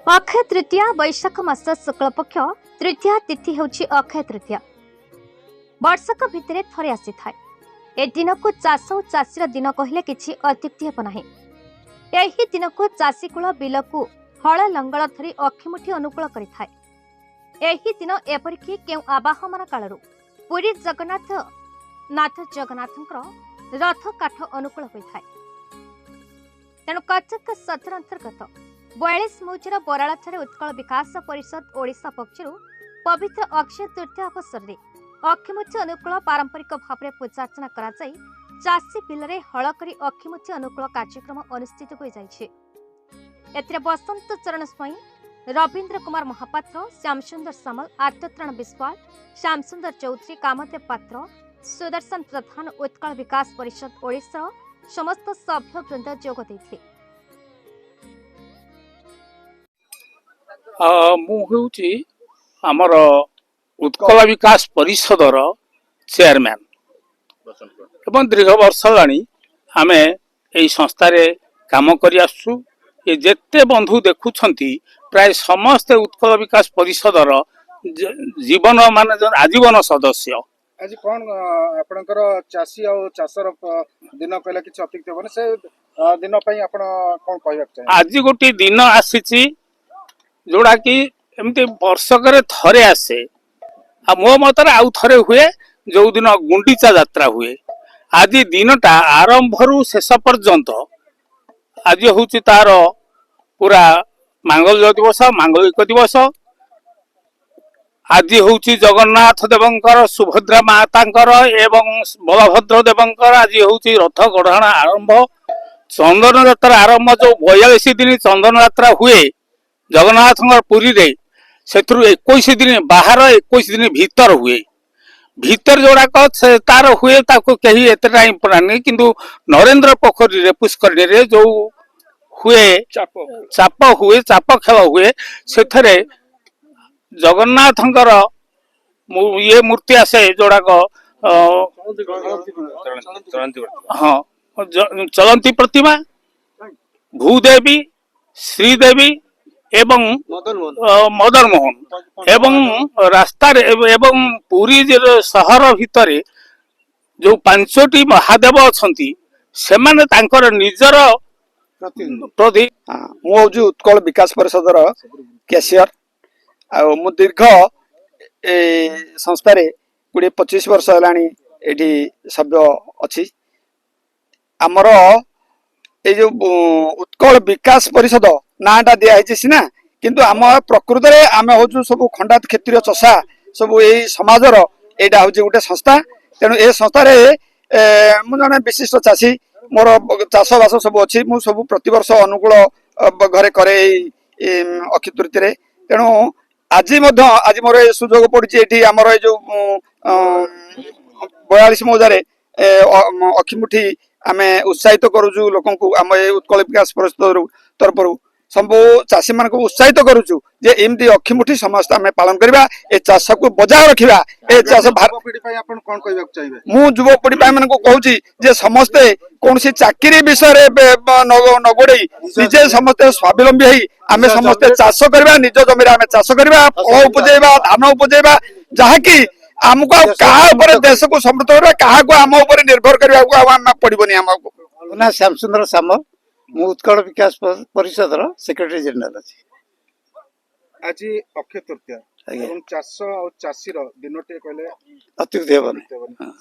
अक्षय तृतीया वैशाख मास शुक्ल पक्ष तृतीया तिथि होछि अक्षय तृतीया। वर्षक भितरे थरे आसी थाए। ए दिन को चाष और चाषीर दिन कहले किछि अत्युक्ति हेब नाही। एही दिन को चाषी कुल बिल को हल लंगल धरी अखिमुठी अनुकूल करिथाए। एही दिन एपरिकी केउ आवाहमान कालरू पुरी जगन्नाथ जगन्नाथंकर रथ काठ अनुकूल होइथाए। तेणु कटक सदर अंतर्गत 42 मौजार बराळाठारे उत्कल विकास परिषद ओडिशा पक्षर पवित्र अक्षय तृतीया अवसर में अक्षिमुठी अनुकूल पारंपरिक भाव में पूजार्चना कराई चाषी बिलरे हल करी अक्षिमुठी अनुकूल कार्यक्रम अनुष्ठित हो जाइछे। एथिरे बसंत चरण स्वाई, रवीन्द्र कुमार महापात्र, श्यामसुंदर सामल, आर्तत्राण विश्वाल, श्यामसुंदर चौधरी, कामदेव पात्र, सुदर्शन प्रधान, उत्कल विकास परिषद ओडिशा समस्त सभ्य वृंद जोग देथिले। आमर उत्कल विकास परिषदर चेयरमैन एवं दीर्घ वर्ष आमे यही संस्थार काम करि आसु। ये जेते बंधु देखुछंती प्राय समस्त उत्कल विकास परिषदर जीवन मान आजीवन सदस्य। आज कौन आपनकर चासी और चाषर दिन कहले कि अतिरिक्त बने से दिन पई आपण कोन कहबा चाहे? आज गोटी दिन आसीची जोड़ा कि एमती वर्षक थरे आसे। आ मो मतरे आउ थरे हुए जो दिन गुंडीचा यात्रा हुए। आज दिनटा आरंभरू शेष पर्यंत आज हूँ तार पूरा मांगल्य दिवस, मांगलिक दिवस। आज हूँ जगन्नाथ देवंकर, सुभद्रा मातांकर एवं बलभद्र देवंकर आज हूँ रथ गढ़ाणा आरंभ। चंदन यात्रा आरंभ जो 42 दिन चंदन यात्रा हुए जगन्नाथ पुरी रे, से 21 दिन बाहर 21 दिन भीतर हुए। भीतर जोड़ाक तार हुए ताको कहीं एत टाइम पड़ानी किंतु नरेंद्र पोखरी रे पुष्करणी रे जो हुए चाप हुए, चाप खेल हुए, से जगन्नाथ ये मूर्ति आसे जोड़ाक हाँ चलंती प्रतिमा, भूदेवी, श्रीदेवी एवं मदन मोहन एवं रास्ता एवं पुरी सहर भितर जो 5टी महादेव अछंती सेमाने तांकर निजर प्रति मु जो उत्कल विकास परिषदर कैशियर आ मु दीर्घ संस्था रे 20-25 वर्ष हलानी एठी सभ्य अछि। आमर ए जो उत्कल विकास परिषद नाटा दिया है सीना किंतु आम प्रकृत में आम हूँ सब खंडात क्षेत्रीय चषा सब यही समाजर यहाँ हूँ गोटे संस्था। तेणु ए संस्था मुझे विशिष्ट चाषी मोर चाष बास सब अच्छी मु सब प्रतिवर्ष अनुकूल घरे करे अक्षय तृतीय। तेणु आज मोर सुजोग पड़ी आमर जो 42 मौजार अक्षिमुठी आमे उत्साहित करूँ लोक आम उत्कल विकास परिषद तरफ सब चाषी मान को उत्साहित करूँ जे एमती अक्षिमुठी समस्त आम पालन करवा ए चाष को बजाय रखा। ए चाष मु युवपीढ़ी मान को कहूँ जे समस्ते कौन सी चाकरी विषय न गोड़े निजे समस्ते स्वावलंबी है आम समस्ते चाष करवा, निज जमी आम चाष करवा, फल उपजेबा, धान उपजेबा, जहाँकि आमको क्या देश को समृद्ध करवा, क्या आम निर्भर करने पड़ोनी। आमको ना श्यामसुंदर सामल, मु उत्कल विकास परिषद सेक्रेटरी जनरल अच्छी। आज अक्षय तृतीया एवं चाष और चाषीर दिनटे कहले अत्युक्ति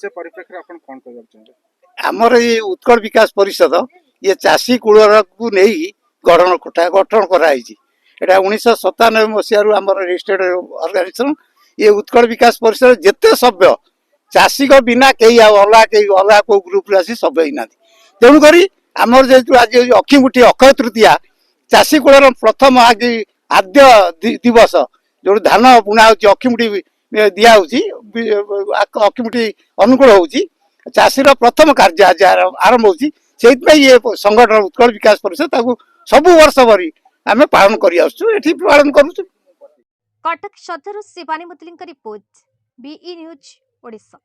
से परिप्रेक्षी आपण कोन कहबा चाहबे? हमर ये उत्कल विकास परिषद ये चाषी कूल को नहीं गठन कराई। एटा 1997 मसीह आमर रजिस्टर्ड ऑर्गेनाइजेशन। ये उत्कल विकास परिषद जेते सभ्य चाषी को बिना कई अलग को ग्रुप आसी सभ्य ही ना। तेणुक आमर जो आज अक्षिमुठी अक्षय तृतीया चाषी कूल प्रथम आद्य दिवस जो धान बुणा हो अक्षिमुठी दिया अक्षिमुठी अनुकूल हो चाषीर प्रथम कार्य आज आरंभ हो। ये संगठन उत्कल विकास परिषद सब वर्ष भरी आम पालन पालन करूँ। कटक सदर शिवानी मुदलिंग रिपोर्ट, बीई न्यूज ओडिशा।